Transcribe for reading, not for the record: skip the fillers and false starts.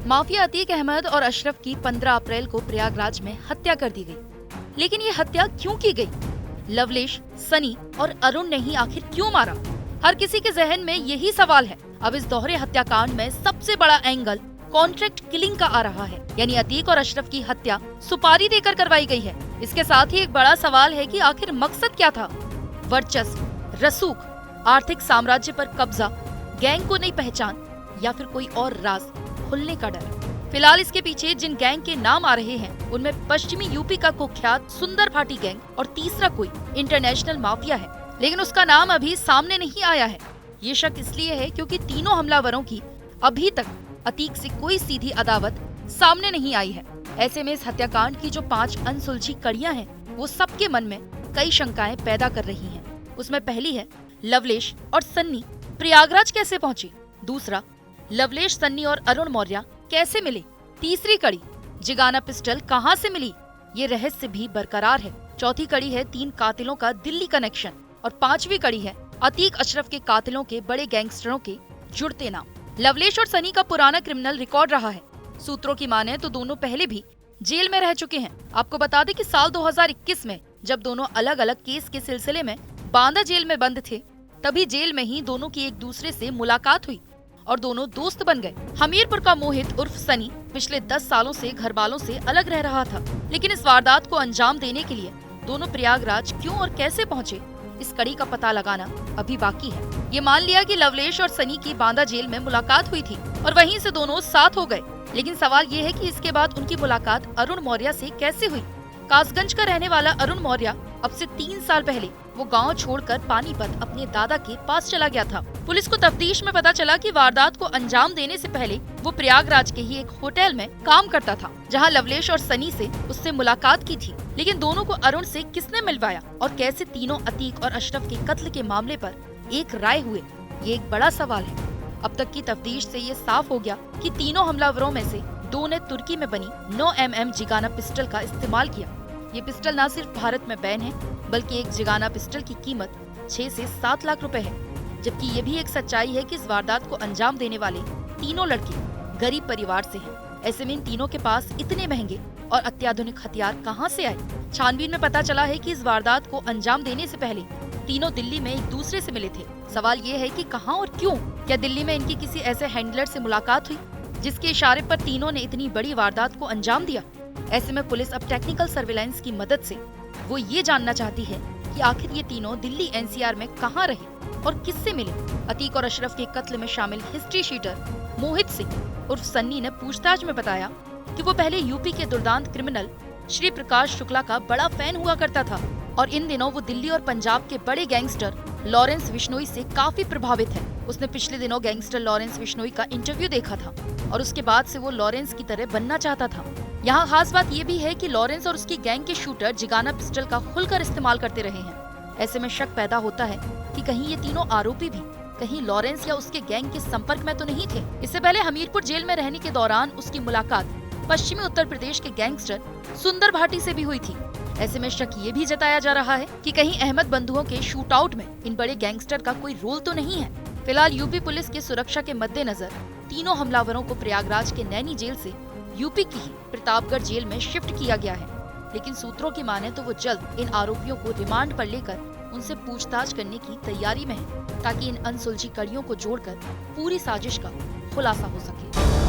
Mafia Atiq Ahmad और अशरफ की 15 अप्रैल को प्रयागराज में हत्या कर दी गई। लेकिन ये हत्या क्यों की गई? लवलेश, सनी और अरुण ने ही आखिर क्यों मारा? हर किसी के जहन में यही सवाल है। अब इस दोहरे हत्याकांड में सबसे बड़ा एंगल कॉन्ट्रैक्ट किलिंग का आ रहा है, यानी अतीक और अशरफ की हत्या सुपारी देकर करवाई गई है। इसके साथ ही एक बड़ा सवाल है कि आखिर मकसद क्या था? वर्चस्व, रसूख, आर्थिक साम्राज्य पर कब्जा, गैंग को नई पहचान या फिर कोई और राज खुलने का डर? फिलहाल इसके पीछे जिन गैंग के नाम आ रहे हैं उनमें पश्चिमी यूपी का कुख्यात सुंदर भाटी गैंग और तीसरा कोई इंटरनेशनल माफिया है, लेकिन उसका नाम अभी सामने नहीं आया है। ये शक इसलिए है क्योंकि तीनों हमलावरों की अभी तक अतीक से कोई सीधी अदावत सामने नहीं आई है। ऐसे में इस हत्याकांड की जो 5 अनसुलझी कड़ियां हैं, वो सबके मन में कई शंकाएं पैदा कर रही हैं। उसमें पहली है, लवलेश और सन्नी प्रयागराज कैसे पहुंचे? दूसरा, लवलेश, सन्नी और अरुण मौर्य कैसे मिले? तीसरी कड़ी, जिगाना पिस्टल कहां से मिली? ये रहस्य भी बरकरार है। चौथी कड़ी है 3 कातिलों का दिल्ली कनेक्शन और 5वीं कड़ी है अतीक अशरफ के कातिलों के बड़े गैंगस्टरों के जुड़ते नाम। लवलेश और सनी का पुराना क्रिमिनल रिकॉर्ड रहा है। सूत्रों की माने तो दोनों पहले भी जेल में रह चुके हैं। आपको बता दें कि साल 2021 में जब दोनों अलग अलग केस के सिलसिले में बांदा जेल में बंद थे, तभी जेल में ही दोनों की एक दूसरे से मुलाकात हुई और दोनों दोस्त बन गए। हमीरपुर का मोहित उर्फ सनी पिछले 10 सालों से घर वालों से अलग रह रहा था, लेकिन इस वारदात को अंजाम देने के लिए दोनों प्रयागराज क्यों और कैसे पहुंचे, इस कड़ी का पता लगाना अभी बाकी है। ये मान लिया कि लवलेश और सनी की बांदा जेल में मुलाकात हुई थी और वहीं से दोनों साथ हो गए, लेकिन सवाल ये है कि इसके बाद उनकी मुलाकात अरुण मौर्य से कैसे हुई? कासगंज का रहने वाला अरुण मौर्य अब से 3 साल पहले वो गांव छोड़कर पानीपत अपने दादा के पास चला गया था। पुलिस को तफ्तीश में पता चला कि वारदात को अंजाम देने से पहले वो प्रयागराज के ही एक होटल में काम करता था, जहां लवलेश और सनी से उससे मुलाकात की थी। लेकिन दोनों को अरुण से किसने मिलवाया और कैसे तीनों अतीक और अशरफ के कत्ल के मामले पर एक राय हुए, ये एक बड़ा सवाल है। अब तक की तफ्तीश से ये साफ हो गया कि तीनों हमलावरों में से 2 ने तुर्की में बनी 9mm जिगाना पिस्टल का इस्तेमाल किया। ये पिस्टल न सिर्फ भारत में बैन है, बल्कि एक जिगाना पिस्टल की कीमत 6 से 7 लाख रुपए है। जबकि ये भी एक सच्चाई है कि इस वारदात को अंजाम देने वाले तीनों लड़के गरीब परिवार से हैं। ऐसे में इन तीनों के पास इतने महंगे और अत्याधुनिक हथियार कहां से आए? छानबीन में पता चला है कि इस वारदात को अंजाम देने से पहले तीनों दिल्ली में एक दूसरे से मिले थे। सवाल ये है कि कहां और क्यों? क्या दिल्ली में इनकी किसी ऐसे हैंडलर से मुलाकात हुई जिसके इशारे पर तीनों ने इतनी बड़ी वारदात को अंजाम दिया? ऐसे में पुलिस अब टेक्निकल सर्विलांस की मदद से वो ये जानना चाहती है कि आखिर ये तीनों दिल्ली एनसीआर में कहां रहे और किससे मिले। अतीक और अशरफ के कत्ल में शामिल हिस्ट्री शीटर मोहित सिंह उर्फ सन्नी ने पूछताछ में बताया कि वो पहले यूपी के दुर्दांत क्रिमिनल श्री प्रकाश शुक्ला का बड़ा फैन हुआ करता था और इन दिनों वो दिल्ली और पंजाब के बड़े गैंगस्टर लॉरेंस बिश्नोई से काफी प्रभावित है। उसने पिछले दिनों गैंगस्टर लॉरेंस बिश्नोई का इंटरव्यू देखा था और उसके बाद से वो लॉरेंस की तरह बनना चाहता था। यहाँ खास बात ये भी है कि लॉरेंस और उसकी गैंग के शूटर जिगाना पिस्टल का खुलकर इस्तेमाल करते रहे हैं। ऐसे में शक पैदा होता है कि कहीं ये तीनों आरोपी भी कहीं लॉरेंस या उसके गैंग के संपर्क में तो नहीं थे। इससे पहले हमीरपुर जेल में रहने के दौरान उसकी मुलाकात पश्चिमी उत्तर प्रदेश के गैंगस्टर सुंदर भाटी से भी हुई थी। ऐसे में शक ये भी जताया जा रहा है कि कहीं अहमद बंधुओं के शूट आउट में इन बड़े गैंगस्टर का कोई रोल तो नहीं है। फिलहाल यूपी पुलिस की सुरक्षा के मद्देनजर तीनों हमलावरों को प्रयागराज के नैनी जेल से यूपी की ही प्रतापगढ़ जेल में शिफ्ट किया गया है। लेकिन सूत्रों की माने तो वो जल्द इन आरोपियों को रिमांड पर लेकर उनसे पूछताछ करने की तैयारी में है, ताकि इन अनसुलझी कड़ियों को जोड़कर पूरी साजिश का खुलासा हो सके।